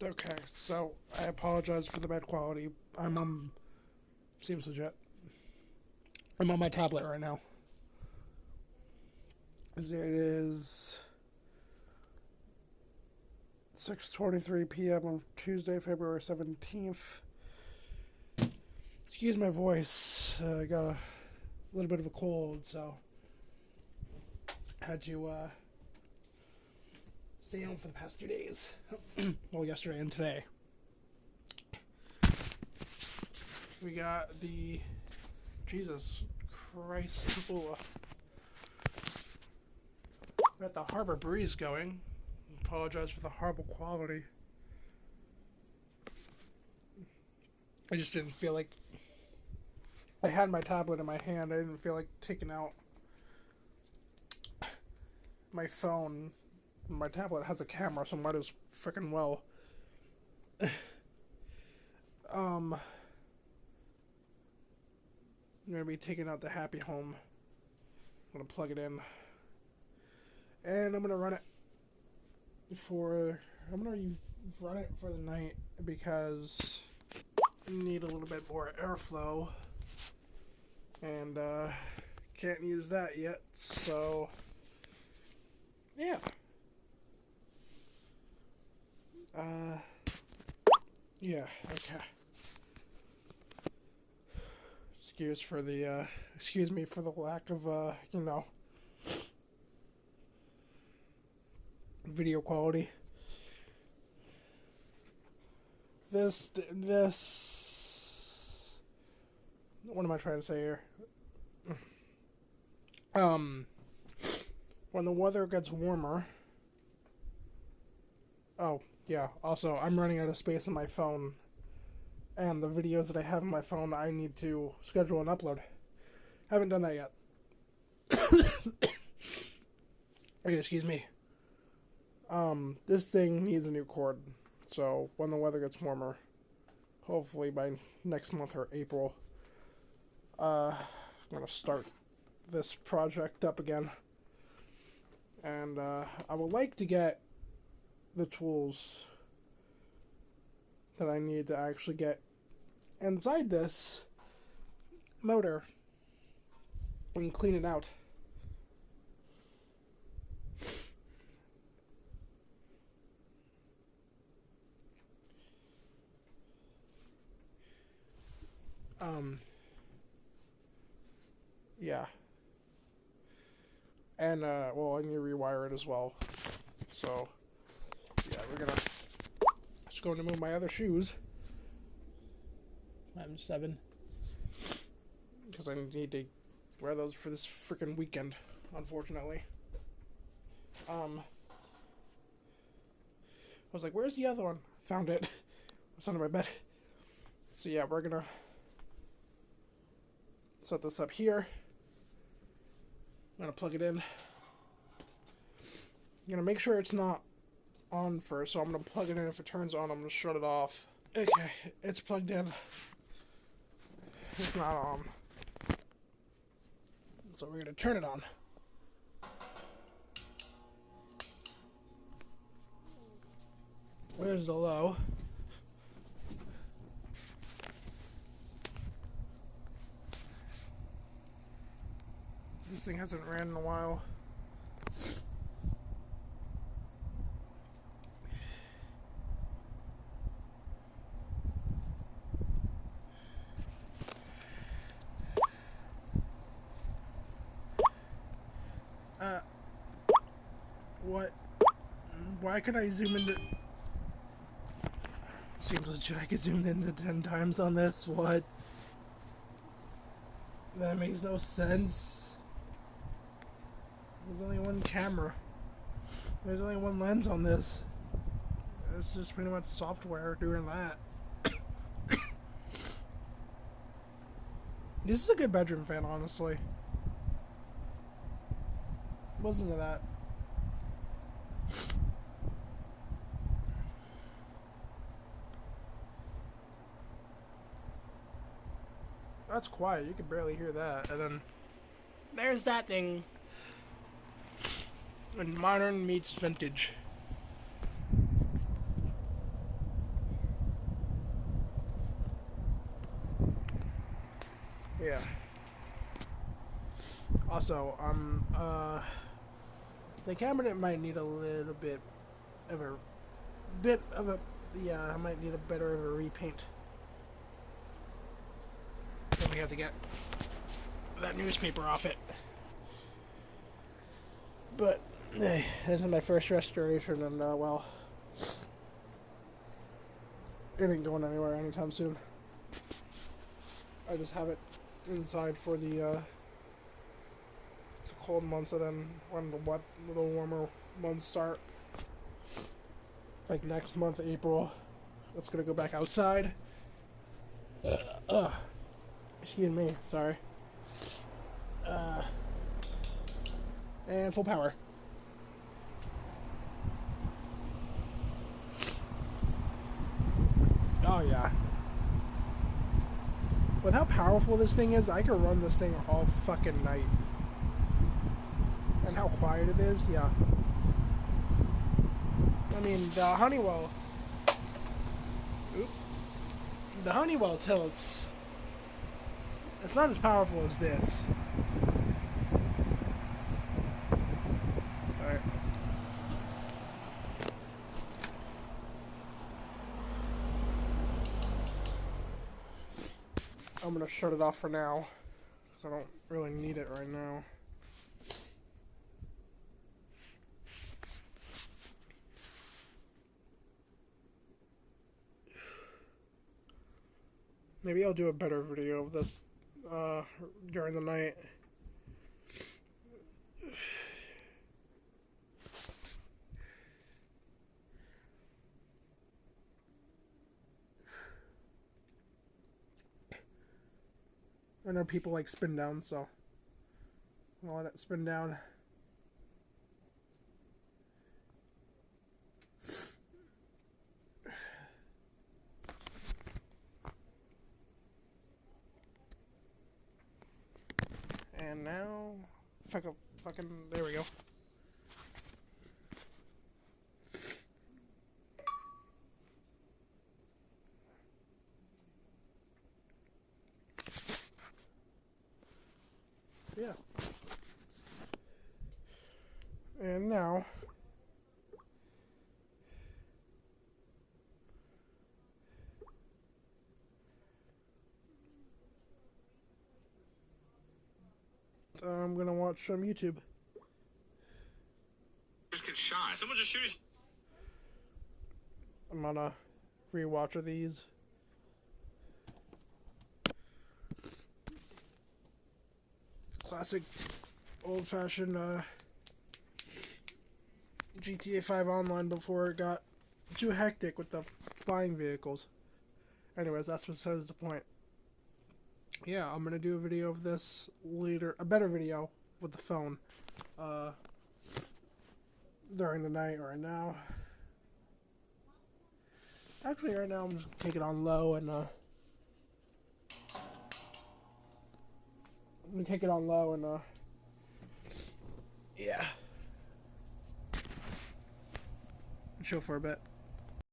Okay, so I apologize for the bad quality. Seems legit. I'm on my tablet right now. It is 6:23 p.m. on Tuesday, February 17th. Excuse my voice. I got a little bit of a cold, so had to stay home for the past 2 days. Well, yesterday and today. We got the Jesus Christ. We got the Harbor Breeze going. Apologize for the horrible quality. I just didn't feel like I had my tablet in my hand. I didn't feel like taking out my phone. My tablet has a camera, so might as freaking well. I'm gonna be taking out the Happy Home. I'm gonna plug it in, and I'm gonna run it for the night because I need a little bit more airflow, and can't use that yet. So yeah. Yeah. Okay. Excuse me for the lack of video quality. This what am I trying to say here? When the weather gets warmer. Oh, yeah. Also, I'm running out of space on my phone. And the videos that I have on my phone, I need to schedule and upload. Haven't done that yet. Okay, excuse me. This thing needs a new cord. So, when the weather gets warmer, hopefully by next month or April, I'm gonna start this project up again. And, I would like to get the tools that I need to actually get inside this motor and clean it out. Yeah. And, well, I need to rewire it as well. So, yeah, we're gonna just going to move my other shoes. I'm 7. Because I need to wear those for this freaking weekend, unfortunately. I was like, where's the other one? Found it. It's under my bed. So yeah, we're gonna set this up here. I'm gonna plug it in. I'm gonna make sure it's not on first, so I'm gonna plug it in. If it turns on, I'm gonna shut it off. Okay, it's plugged in. It's not on. So we're gonna turn it on. Where's the low? This thing hasn't ran in a while. What? Why can I zoom into... Seems legit I could zoom into 10 times on this. What? That makes no sense. There's only one camera. There's only one lens on this. It's just pretty much software doing that. This is a good bedroom fan, honestly. Listen to that. That's quiet. You can barely hear that. And then there's that thing. And modern meets vintage. Yeah. Also, the cabinet might need a little bit of a yeah, I might need a better of a repaint. So we have to get that newspaper off it. But hey, this is my first restoration, and well, it ain't going anywhere anytime soon. I just have it inside for the cold months, and then when the warmer months start, like next month, April, it's gonna go back outside. Excuse me, sorry. And full power. Oh yeah. With how powerful this thing is, I could run this thing all fucking night. And how quiet it is, yeah. I mean, the Honeywell... The Honeywell tilts... It's not as powerful as this. Alright. I'm gonna shut it off for now, because I don't really need it right now. Maybe I'll do a better video of this during the night. I know people like spin down, so I'll let it spin down. And now, there we go. Yeah. And now, I'm gonna watch some YouTube. Just get shot. Someone just shoot. I'm gonna rewatch of these. Classic, old-fashioned GTA 5 Online before it got too hectic with the flying vehicles. Anyways, that's besides the point. Yeah, I'm gonna do a video of this later, a better video with the phone, during the night right now. Actually, right now I'm just gonna take it on low and yeah, chill for a bit.